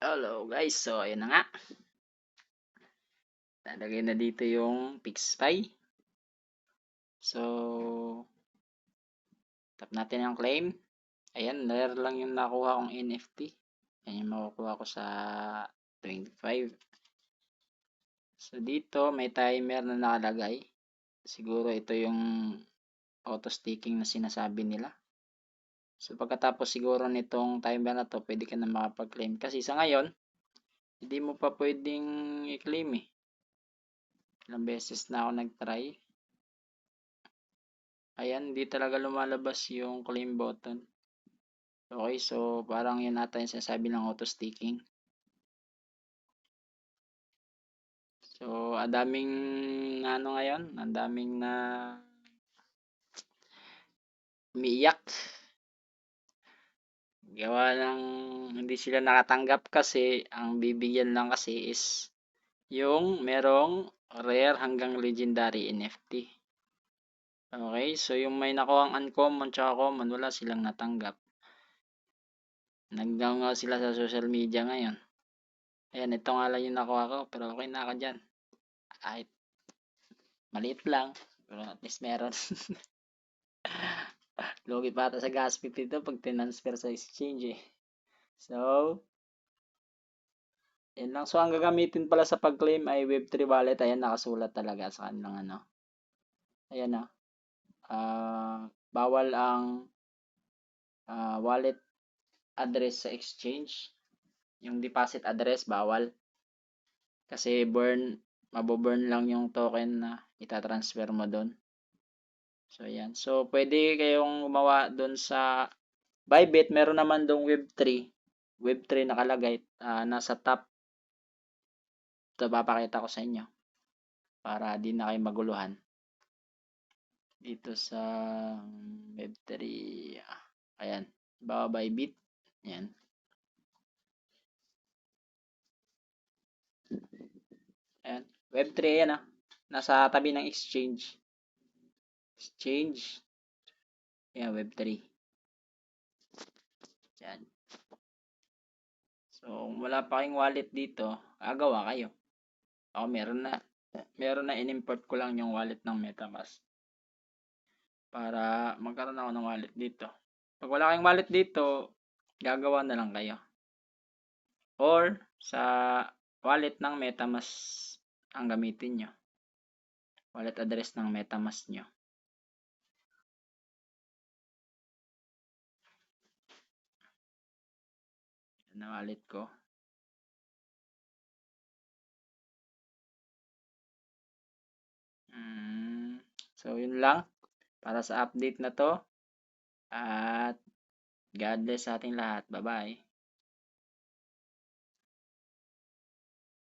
Hello guys, so ayun na nga. Lalagay na dito yung PixPy. So, tap natin yung claim. Ayan, rare lang yung nakuha kong NFT. Yan yung makukuha ko sa 25. So, dito may timer na nakalagay. Siguro ito yung auto staking na sinasabi nila. So, pagkatapos siguro nitong timer na to, pwede ka na makapag-claim. Kasi sa ngayon, hindi mo pa pwedeng i-claim eh. Ilang beses na ako nag-try. Ayan, hindi talaga lumalabas yung claim button. Okay, so parang yun ata yung sinasabi ng auto staking. So, ang daming ano ngayon, ang daming na umiiyak. Gawa ng hindi sila nakatanggap kasi ang bibigyan lang kasi is yung merong rare hanggang legendary NFT. Okay, so yung may nakuhang uncommon tsaka common, wala silang natanggap. Nagdangaw sila sa social media ngayon. Ayan, ito nga lang yung nakuha ko, pero okay na ako dyan. Kahit maliit lang, pero at least meron. Lugi pa ata sa gas fee dito pag tinransfer sa exchange eh. So, yan lang. So, ang gagamitin pala sa pag-claim ay Web3 wallet. Ayan, nakasulat talaga sa kanilang ano. Ayan na. Bawal ang wallet address sa exchange. Yung deposit address, bawal. Kasi maboburn lang yung token na itatransfer mo doon. So, ayan. So, pwede kayong gumawa doon sa Bybit. Meron naman doong Web3. Web3 nakalagay. Nasa top. Ito, papakita ko sa inyo. Para di na kayo maguluhan. Dito sa Web3. Ayan. Baba Bybit. Ayan. Ayan. Web3 ayan Nasa tabi ng exchange. Exchange. Ayan, Web3. Ayan. So, kung wala pa kayong wallet dito, gagawa kayo. Ako meron na. Meron na in-import ko lang yung wallet ng MetaMask. Para magkaroon ako ng wallet dito. Pag wala kayong wallet dito, gagawa na lang kayo. Or sa wallet ng MetaMask ang gamitin nyo. Wallet address ng MetaMask nyo. Yan ang wallet ko. So, yun lang para sa update na to. At God bless sa ating lahat. Bye-bye.